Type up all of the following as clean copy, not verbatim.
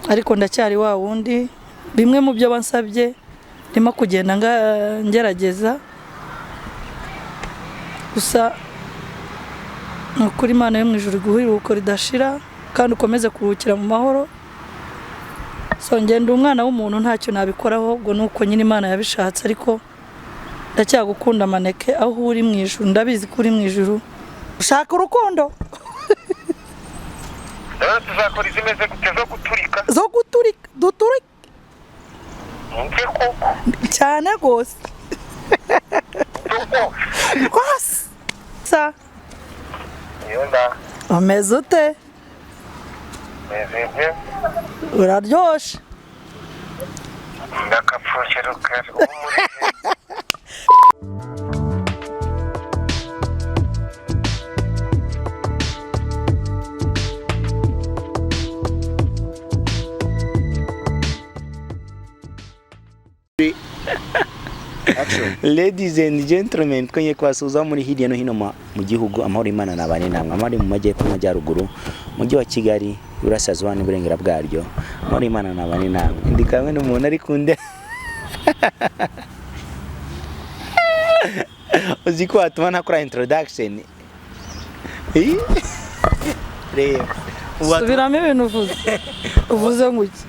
ariko ndacyari wa wundi bimwe mu byo bansabye ndimo kugenda ngerageza gusa nukuri Imana yo mu ijuru guhiruko ridashira kandi ukomeze kuruhukira mu mahoro. So ngenda umwana w'umuntu ntacyo nabikoraho ubwo nuko nyine Imana yabishatse ariko ndacyagukunda Maneke aho uri mu ijuru ndabizi ko uri mu ijuru ushaka urukundo. Tuzakora izimeze gute zo guturika duturika cyane gose kwasi sa yonda ameze ute meze uraryoshe ndakapfukira kare Ladies and gentlemen, kwenye kwasuza muri hirya no hino mu gihugu amahoro Imana nabane namwe amari mu majyepfo n'amajyaruguru mujyi wa Kigali burasazwa n'uburengera bwaryo amahoro Imana nabane namwe ndi kamwe n'umuntu ari kunde uziko atuma nakora introduction subiramo ibintu uvuze nguki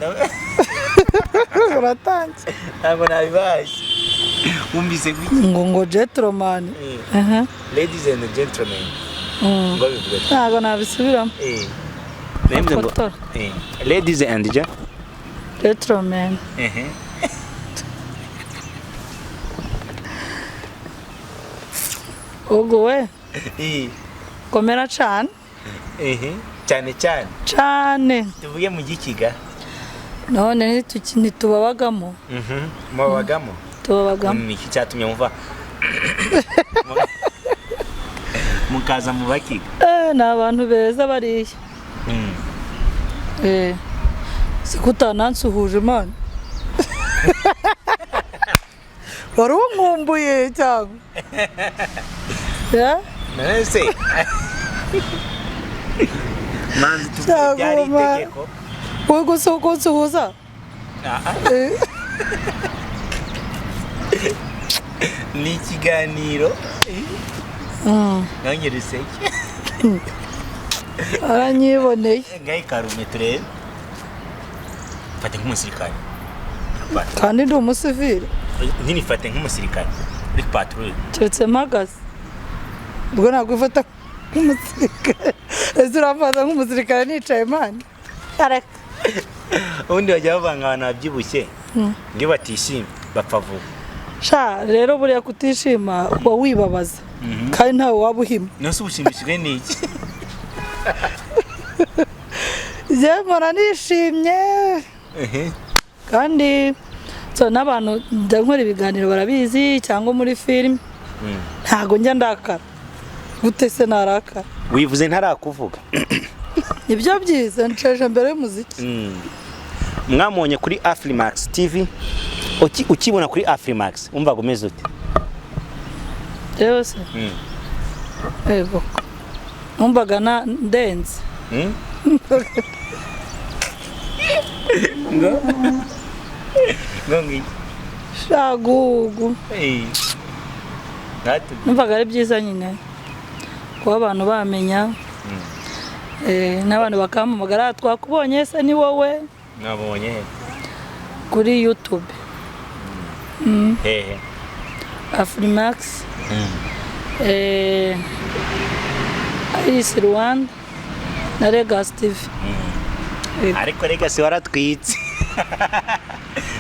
uratanze ntabwo nabibaye umbise gwiki ngo gentleman ladies and gentlemen ngo bivuga ntabwo nabisubiramo nembye ngo ladies and gentlemen ubwo we komera cyane cyane tuvuge mu gikiga none ntitubabagamo tubabagamo iki cyatumye mva mukaza mu bakiga ni abantu beza bariya sikutanansuhuje Imana wari unkumbuye cyangwa nese manzi tuvuge byari itegeko wowe gusa uko nsuhuza ni ikiganiro nongere useke aranyiboneye ngahe karume turebe fate nk'umusirikare kandi ndi umusivile nyine fate nk'umusirikare uri patrouille keretse mpagaze ubwo ntabwo ufata nk'umusirikare ese urafata nk'umusirikare nicaye mani areka ubundi bajya bavanga abantu babyibushye ngiyo batishimye bapfa vuba sha rero buriya kutishima uba wibabaza kandi ntawe waba uhima nose ubushimishijwe n'iki mpora nishimye kandi n'abantu njya nkora ibiganiro barabizi cyangwa muri filime ntago njya ndakara gute se narakara wivuze ntarakuvuga ibyo byiza nceje mbere y'umuziki mwamubonye kuri Afrimax TV ukibona kuri Afrimax umva gomeze ute yose ego umvaga na ndenze ngongi shagugu umvaga ari byiza nyine kuba abantu bamenya n'abantu bakampamagara twakubonye se ni wowe nabonye kuri YouTube Afrimax Iris Rwanda na Legacy TV ariko Legacy waratwitse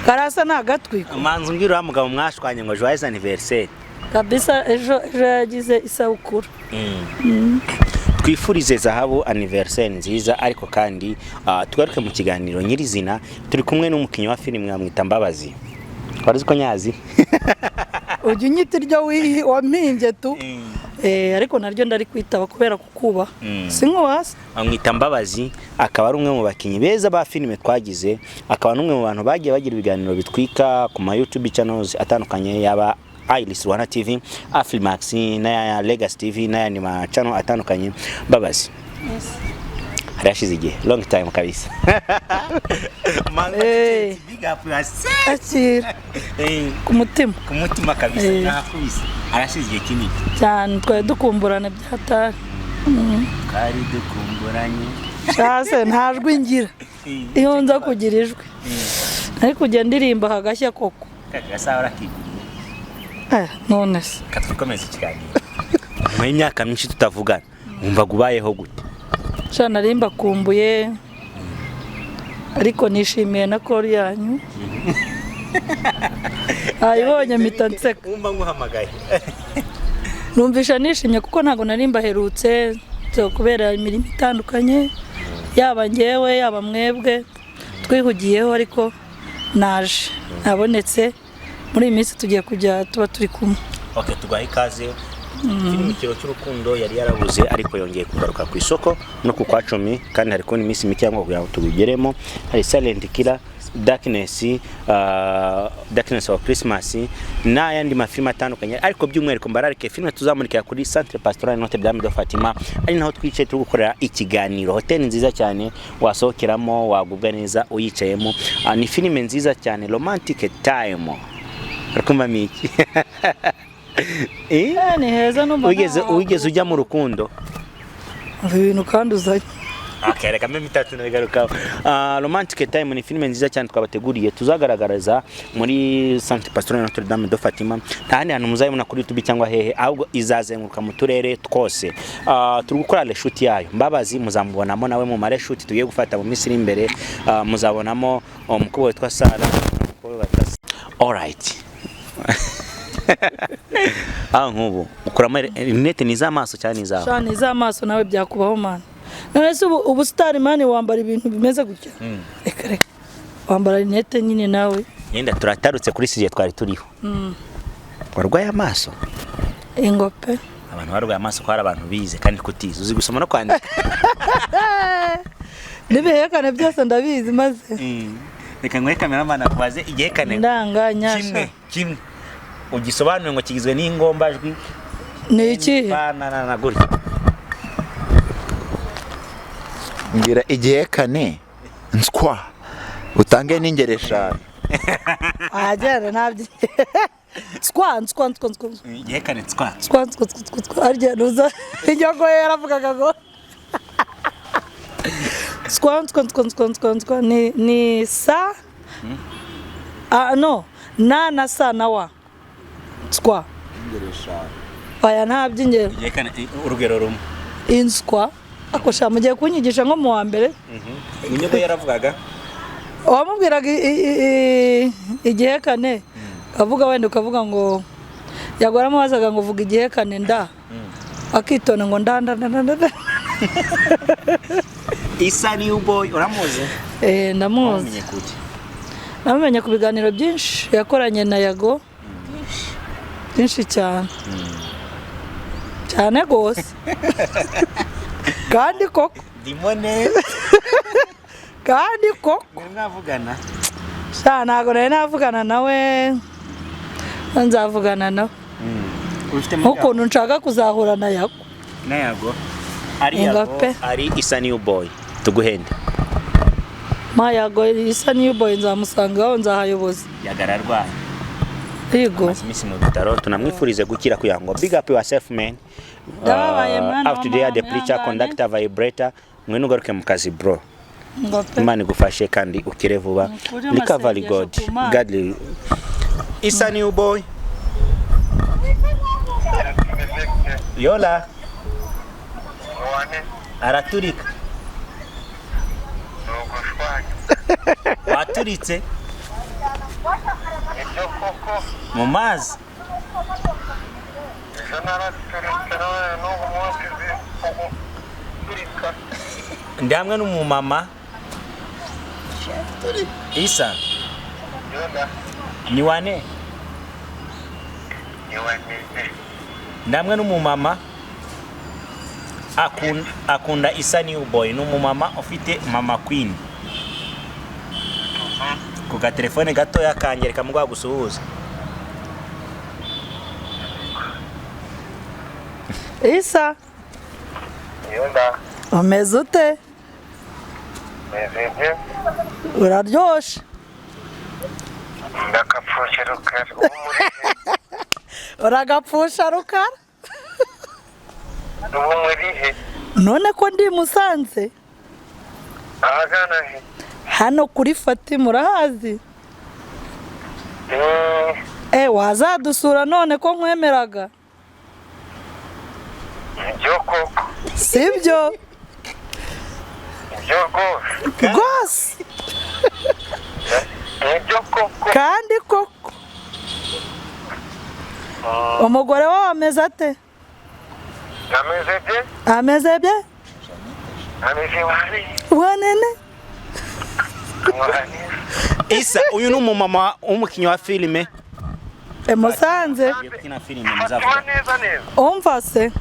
karasa nagatwiko manzi umbwira mugabo mwashwanye ngo joyeux anniversaire kabisa ejo yagize isabukuru twifurize zahabu anniversaire nziza ariko kandi tugaruke mu kiganiro nyirizina turi kumwe n'umukinnyi wa filime mwamwita MBABAZI warizi ko nyazi ujye unyita iryo wampinge tu ariko naryo ndari kwitaba kubera kukuba sinkubaza amwita MBABAZI akaba ari umwe mu bakinnyi beza ba filime twagize akaba n'umwe mu bantu bagiye bagira ibiganiro bitwika ku ma YouTube channels atandukanye yaba Rwanda TV, Afrimax, na Legacy TV, na ma channel atandukanye MBABAZI. Harashize igihe long time kabisa. Big up yourself. Akira ku mutima kabisa nakubise. Harashize igihe kinini cyane twari dukumburana byatari. Kari dukumburanye cyase ntajwe ngira iyo nza kugira ijwi ariko ugenda ndirimba hagashya koko kagasa urakigiriye none se katwikomeza ikiganiro mu myaka myinshi tutavugana umva gubayeho gute cyane arimba kumbuye ariko nishimiye na kuri yanyu ayibonye mitanseka umva nguhamagaye numvisha nishimye kuko ntago narimba herutse kubera imirimo itandukanye yaba ngewe yaba mwebwe twihugiyeho ariko naje nabonetse muri iyi minsi tugiye kujya tuba turi kumwe. Okay, tugaha ikaze. Filime Ikiro cy'urukundo yari yarabuze ariko yongeye kugaruka ku isoko no ku kwa 10 kandi hari ko iminsi mike yango kugira ngo tubigeremo. Hari Silent Killer, Darkness of Christmas na yandi mafilime atandukanye ariko by'umwihariko mbararike filime tuzamurikira kuri Centre Pastoral Notre Dame de Fatima ari naho twicaye turi gukorera ikiganiro. Hotel nziza cyane wasohokeramo wagubwa neza uyicayemo. Ni filime nziza cyane romantic time. Arakumva miki ni heza no wigeze ujya mu rukundo ibintu kandi uzanye. Okay, reka mbe mitatu nagaruka. Romantic Time ni filime nziza cyane twabateguriye tuzagaragaraza muri Centre Pastoral Notre Dame de Fatima. Ntahandi hantu muzayibona kuri YouTube cyangwa hehe ahubwo izazenguruka mu turere twose. Turi gukora reshoot yayo. Mbabazi muzamubonamo nawe mu mare shoot tugiye gufata mu Misiri imbere. Muzabonamo umukobwa witwa Sara. All right. Nkubu ukuramo net ni z'amaso cyane izaho. Cyane iz'amaso nawe byakubaho man. None se ubu star man wambara ibintu bimeze gutya. Reka wambara net nyine nawe. Yenda turatarutse kuri sije twari turiho. Warwaye amaso. Ingope. Abantu barwaye amaso ko hari abantu bize kandi kutiza uzi gusoma no kwandika. Nibehekane byose ndabizi maze. Reka ngwe cameraman akubaze igihekane. Ndanganya. Kimwe. Ugisobanuye ngo kigizwe n'ingombajwi. Ni iki? Na guri. Ngira igihekane nswa utange n'ingeresha ajyana nabyo skwa igihekane nswa arya nuza inyogoye yaravugaga ngo skwa ni sa no na sa na wa skwa ingeresha aya ntabyo ingero igihekane urugero rumwe inskwa akosha mugiye kunyigisha nko mu wa mbere. Inyogo yaravugaga wamubwiraga igihekane avuga wenda ukavuga ngo yagoramo wazaga ngo vuga igihekane nda akitona ngo ndanda Isa new boy uramuzi? Ndamuzi. Namenye ku biganiro byinshi yakoranye na Yago byinshi cyane cyane gose kandi koko dimone kandi koko mwavugana ntago navugana nawe nzavugana nawe ukuntu nshaka kuzahura na Yago ari Isa new boy tuguhende Yago Isa new boy nzamusangaho nzahayoboza yagararwa yego misi mu bitaro tunamwifurize gukira kuyango. Big up yourself man. After the preacher conductor vibrator mwenu garuke mu kazi bro. Imana igufashe kandi ukire vuba. Recovery God godly. Isa new boy. Yola araturika waturitse mu mazi ndi hamwe n'umumama Isa ni wane ndi hamwe n'umumama akunda Isa new boy n'umumama ufite mama queen ku ga telefone gato yakangereka mugwa gusuhuza Isa Yonda umeze ute mezeje uraryoshe ndakapfusha rukara uragapfusha rukara ubu murihe none ko ndi Musanze ahagana he hano kuri Fatima urahazi wazadusura none ko nkwemeraga ibyo koko sibyo ibyo rwose ibyo koko kandi koko umugore wawe ameze ate amezeje ameze bye ameze wari wanene wari Isa uyu ni umumama w'umukinnyi wa filime Musanze ukina filime Fatima muzavuga neza neza umva se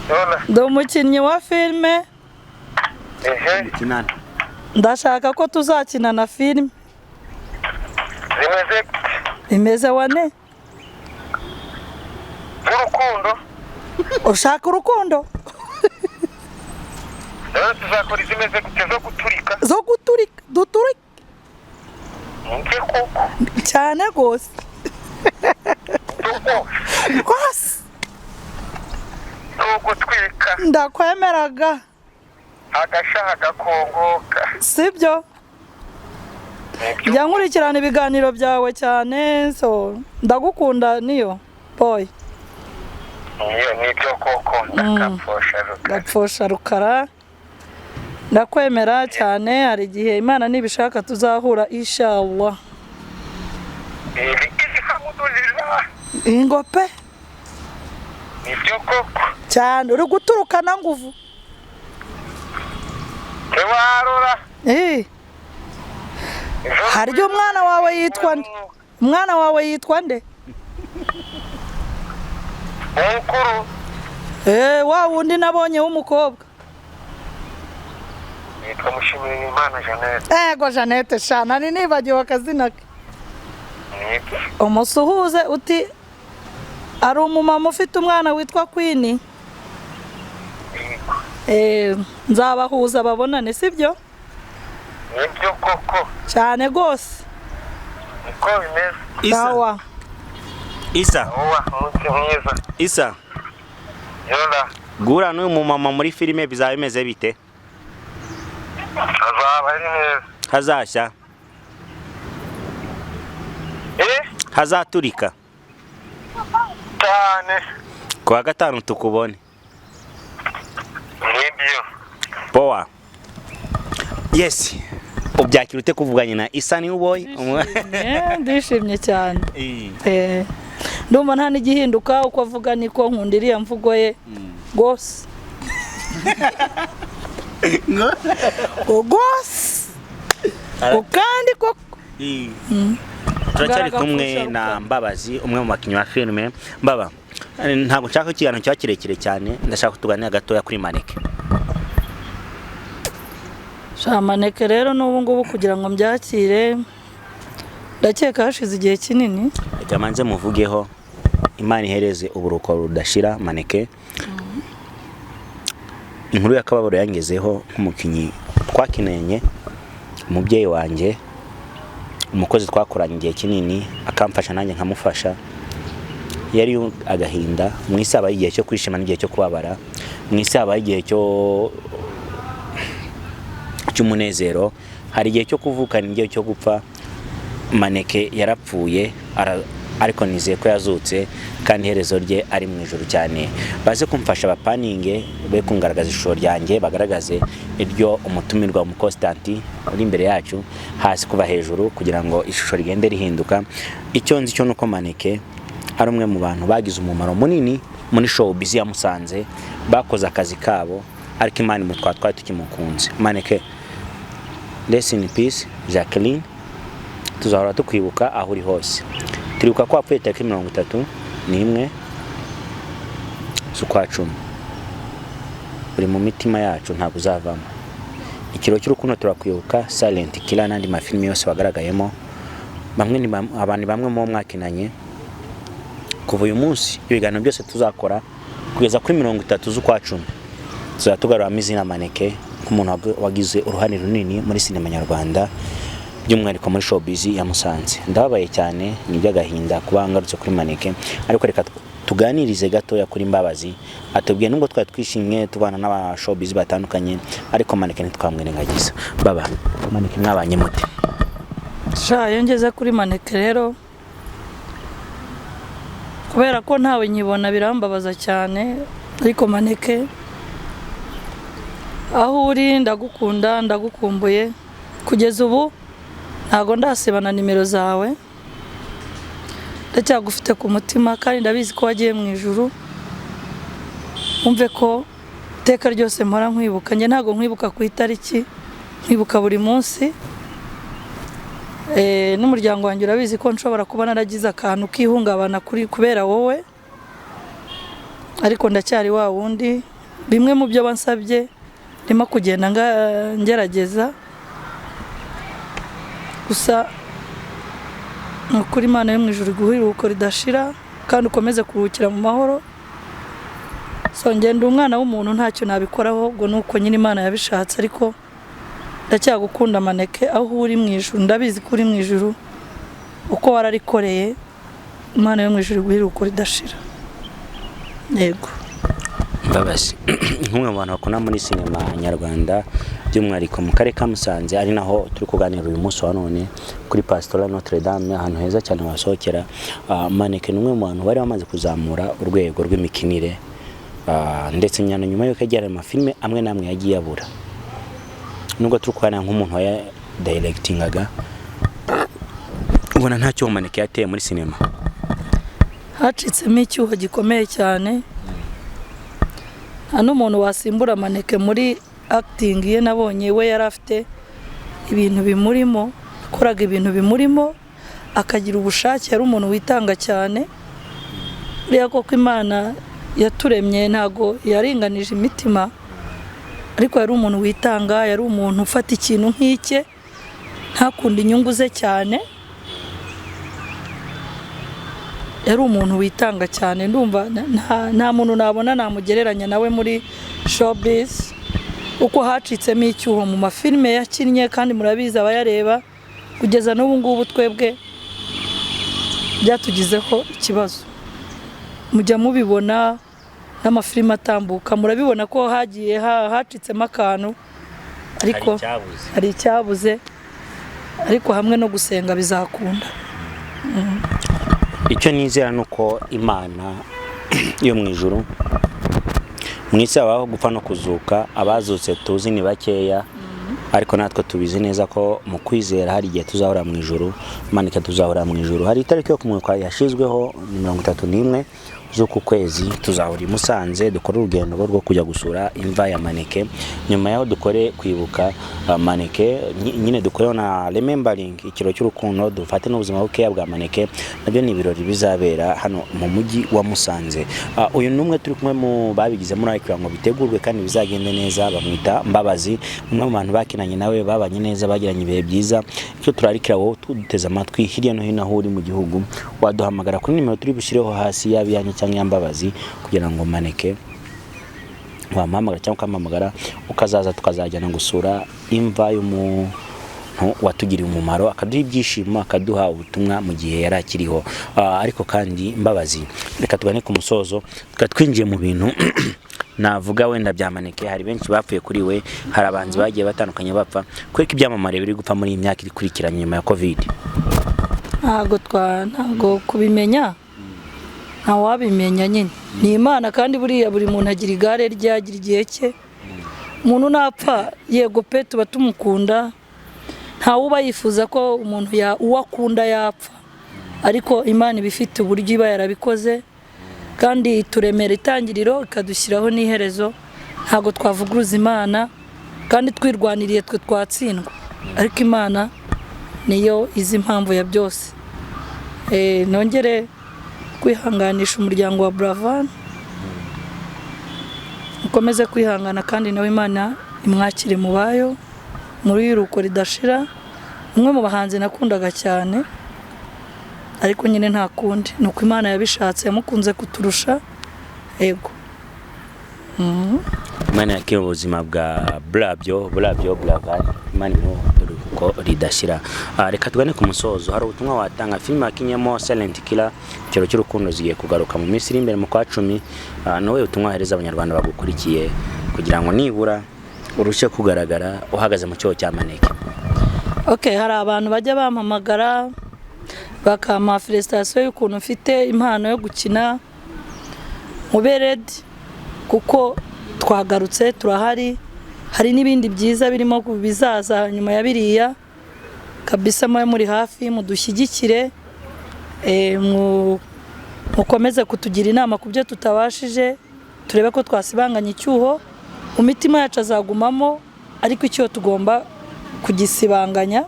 Yola ndi umukinnyi wa filime kinana ndashaka ko tuzakina na filime zimeze imeze wane z'urukundo ushaka urukundo rero tuzakora izimeze gute zo guturika zo guturika duturika ibyo koko cyane rwose rwose no gutwika ndakwemeraga agashaha gakongoka sibyo njya nkurikirana ibiganiro byawe cyane so ndagukunda niyo boy iyo nibyo koko ndakapfusha rukara gapfusha rukara ndakwemera cyane hari igihe Imana nibishaka tuzahura inshallah alhamdulillah ingope nibyo koko cyane uri guturukana nguvu tewarura harya umwana wawe yitwa nde umwana wawe yitwa nde umukuru wa wundi nabonye w'umukobwa yitwa Mushimirimana Jeannette ego Jeannette shana ni nibagiwe akazina ke nibyo umusuhuze uti ari umumama ufite umwana witwa Queen nzabahuza babonane sibyo nibyo koko cyane rwose niko bimeze sawa Isa uwa umunsi mwiza Isa Yola gura n'uyu mumama muri filime bizaba bimeze bite azaba ari neza hazashya hazaturika cyane kuwa gatanu tukubone nibyo powa yes ubyakira ute kuvuganye na Isa niwe boy ndishimye cyane ndumva nta n'igihinduka uko avuga niko nkunda iriya mvugo ye rwose rwose kandi koko turacyari kumwe na Mbabazi umwe mu bakinnyi ba filime Mbaba ntabwo nshaka ikiganiro cya kirekire cyane ndashaka kutuganira gatoya kuri Maneke Maneke rero n'ubu ngubu kugira ngo mbyakire ndakeka hashize igihe kinini reka manze muvugeho Imana ihereze uburuko rudashira Maneke inkuru y'akababaro yangezeho nk'umukinnyi twakinanye umubyeyi wanjye umukozi twakoranye igihe kinini akamfasha nanjye nkamufasha yari agahinda mu isi habaye igihe cyo kwishima n'igihe cyo kubabara mu isi habaye igihe cy'umunezero hari igihe cyo kuvuka n'igihe cyo gupfa Maneke yarapfuye ariko nizeye ko yazutse kandi iherezo rye ari mu ijuru cyane baze kumfasha abapaninge be kungaragaza ishusho ryanjye bagaragaze iryo umutumirwa mu Constanti uri imbere yacu hasi kuva hejuru kugira ngo ishusho rigende rihinduka icyo nzi cyo nuko Maneke ari umwe mu bantu bagize umumaro munini muri showbiz ya Musanze bakoze akazi kabo ariko Imana imutwatwaye tukimukunze Maneke rest in peace Jacqueline tuzahora tukwibuka aho uri hose turibuka ko wapfuye tariki 31 z'ukwa 10 uri mu mitima yacu ntabwo uzavamo ikiro cy'urukundo turakwibuka Silent Killer n'andi mafilimi yose wagaragayemo abantu bamwe mu mwakinanye kuva uyu munsi ibiganiro byose tuzakora kugeza kuri 30 z'ukwa 10 tuzatugarura amizina Maneke nk'umuntu wagize uruhare runini muri sinema nyarwanda by'umwihariko muri showbiz ya Musanze. Ndababaye cyane ni by'agahinda kuba ngarutse kuri Maneke, ariko reka tuganirize gato ya kuri Mbabazi atubwiye nubwo twari twishimye tubana n'aba showbiz batandukanye, ariko Maneke ntitwamwirengagiza. Baba Maneke mwabanye mute? Yongeze kuri Maneke rero kubera ko ntawe nyibona birambabaza cyane, ariko Maneke aho uri ndagukunda ndagukumbuye, kugeza ubu ntago ndasibana nimero zawe, ndacyagufite ku mutima kandi ndabizi ko wagiye mu ijuru. Umve ko iteka ryose mpora nkwibuka, njye ntago nkwibuka ku itariki, nkwibuka buri munsi. N'umuryango wanjye urabizi ko nshobora kuba naragize akantu kihungabana kubera wowe, ariko ndacyari wa wundi. Bimwe mu byo bansabye ndimo kugenda ngerageza, gusa kuri Imana yo mu ijuru iguhe iruhuko ridashira kandi ukomeze kuruhukira mu mahoro. Ngenda umwana w'umuntu ntacyo nabikoraho, ubwo nuko nyine Imana yabishatse, ariko ndacyagukunda Maneke aho uri mu ijuru. Ndabizi ko uri mu ijuru, uko wararikoreye. Imana yo mu ijuru iguhe iruhuko ridashira. Yego Mbabazi nk'umwe mu bantu bakunda muri sinema nyarwanda by'umwihariko mu karere ka Musanze, ari naho turi kuganira uyu munsi wa none kuri Pastoral Notre Dame, ahantu heza cyane wasohokera. Maneke ni umwe mu bantu bari bamaze kuzamura urwego rw'imikinire, ndetse nyuma y'uko yagiye mu mafilme amwe namwe yagiye abura. Nubwo turi kuganira nk'umuntu wa directingaga, ubona ntacyo Maneke yateye muri sinema. Hacitsemo icyuho gikomeye cyane, nta n'umuntu wasimbura Maneke muri acting ye. Nabonye we yari afite ibintu bimurimo, akoraga ibintu bimurimo, akagira ubushake. Yari umuntu witanga cyane, buriya koko Imana yaturemye ntago yaringanije imitima, ariko yari umuntu witanga, yari umuntu ufata ikintu nk'ike ntakunda inyungu ze cyane, yari umuntu witanga cyane. Ndumva nta muntu nabona namugereranya nawe muri showbiz, uko hacitsemo icyuho mu mafilme yakinnye, kandi murabizi abayareba kugeza n'ubu ngubu twebwe byatugizeho ikibazo. Mujya mubibona n'amafilme atambuka, murabibona ko hagiye hacitsemo akantu, ariko hari icyabuze, ariko hamwe no gusenga bizakunda. Icyo nizera nuko Imana yo mu ijuru mwisi abaho gupfa no kuzuka, abazutse tuzi ni bakeya, ariko natwe tubizi neza ko mu kwizera hari igihe tuzahora mu ijuru. Maneke tuzahora mu ijuru. Hari itariki yo kumurika yashizweho 31 z'uku kwezi, tuzahora i Musanze dukora urugendo rwo kujya gusura imva ya Maneke. Nyuma yaho dukore kwibuka Maneke, nyine dukoreho na remembering ikiro cy'urukundo, dufate n'ubuzima bukeya bwa Maneke. Nabyo ni ibirori bizabera hano mu mujyi wa Musanze. Uyu numwe turi kumwe mu babigize muri ariko ngo bitegurwe kandi bizagende neza. Bamwita Mbabazi, umwe mu bantu bakinanye nawe babanye neza, bagiranye ibihe byiza. Icyo turarikira wowe tuduteze amatwi hirya no hino aho uri mu gihugu, waduhamagara kuri nimero turi bushireho hasi yabiyanye cyangwa Mbabazi, kugira ngo Maneke wampamagara cyangwa ukampamagara ukazaza tukazajyana gusura imva y'umuntu watugiriye umumaro, akaduha ibyishimo, akaduha ubutumwa mu gihe yari akiriho. Ariko kandi Mbabazi, reka tugane ku musozo, twinjiye mu bintu navuga wenda bya Maneke. Hari benshi bapfuye kuri we, hari abanzi bagiye batandukanye bapfa, kwereka ibyamamare biri gupfa muri iyi myaka ikurikiranye nyuma ya Covid. Ntago kubimenya, nta wabimenya nyine, ni Imana. kandi buriya buri muntu agira igare rye, agira igihe cye. Umuntu napfa, yego pe tuba tumukunda, nta uba yifuza ko umuntu uwakunda yapfa, ariko Imana ibifite uburyo iba yarabikoze, kandi turemera itangiriro ikadushyiraho n'iherezo. Ntago twavuguruza Imana, kandi twirwaniriye twe twatsindwa, ariko Imana niyo izi impamvu ya byose. Nongere kwihanganisha umuryango wa Buravan, ukomeze kwihangana, kandi nawe Imana imwakire mu bayo muri iruhuko ridashira. Umwe mu bahanzi nakundaga cyane, ariko nyine nta kundi, nuko Imana yabishatse, yamukunze kuturusha. Yego. Imana yakira ubuzima bwa burabyo buravan Imana ko ridashira. Reka tugane ku musozo. Hari ubutumwa watanga filime yakinyemo Silent Killer cyero cy'urukundo zigiye kugaruka mu minsi iri imbere mu kwa 10. Nawe ubutumwa hereza abanyarwanda bagukurikiye kugira ngo nibura urushe kugaragara uhagaze mu cyo cya Maneke. Okay, hari abantu bajya bampamagara bakama felicitation y'ukuntu mfite impano yo gukina mubered kuko twagarutse turahari. Hari n'ibindi byiza birimo bizaza nyuma ya biriya kabisa. Muri hafi mudushyigikire, mukomeze kutugira inama ku byo tutabashije, turebe ko twasibanganya icyuho. Mu mitima yacu azagumamo, ariko icyo tugomba kugisibanganya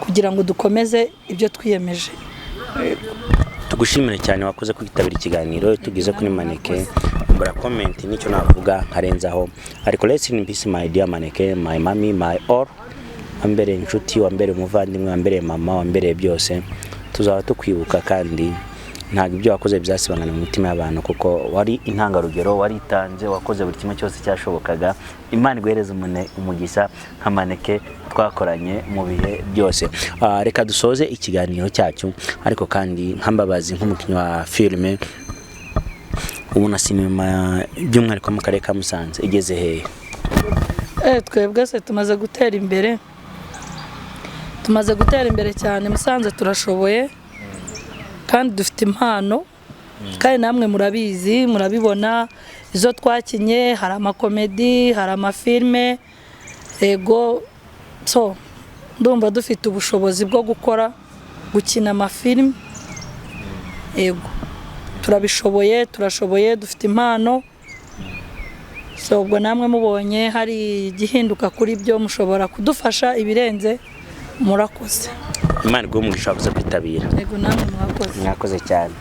kugira ngo dukomeze ibyo twiyemeje. Tugushimire cyane wakoze kwitabira ikiganiro tugize kuri Maneke. Mbura comment nicyo navuga nkarenzaho, ariko let's in peace my dear Maneke, my mommy, my all. Ambere inshuti, wambere umuvandimwe, wambere mama, wambere byose. Tuzaba tukwibuka kandi ntabwo ibyo wakoze byasibangana mu mitima y'abantu kuko wari intangarugero, waritanze, wakoze buri kimwe cyose cyashobokaga. Imana iguhereze umugisha nka Maneke twakoranye mu bihe byose. Reka dusoze ikiganiro cyacu, ariko kandi nkambabazi nk'umukinnyi wa filime ubu na sinema by'umwihariko mu karere ka Musanze igeze hehe? Twebwe se tumaze gutera imbere, cyane. Musanze turashoboye kandi dufite impano, kandi namwe murabizi, murabibona izo twakinye. Hari amakomedi, hari amafilme, ego so ndumva dufite ubushobozi bwo gukina amafilme. Ego turashoboye, dufite impano. So ubwo namwe mubonye hari igihinduka kuri byo, mushobora kudufasha ibirenze. Murakoze. Imana iguhe umugisha wakoze kwitabira. Ego namwe mwakoze cyane.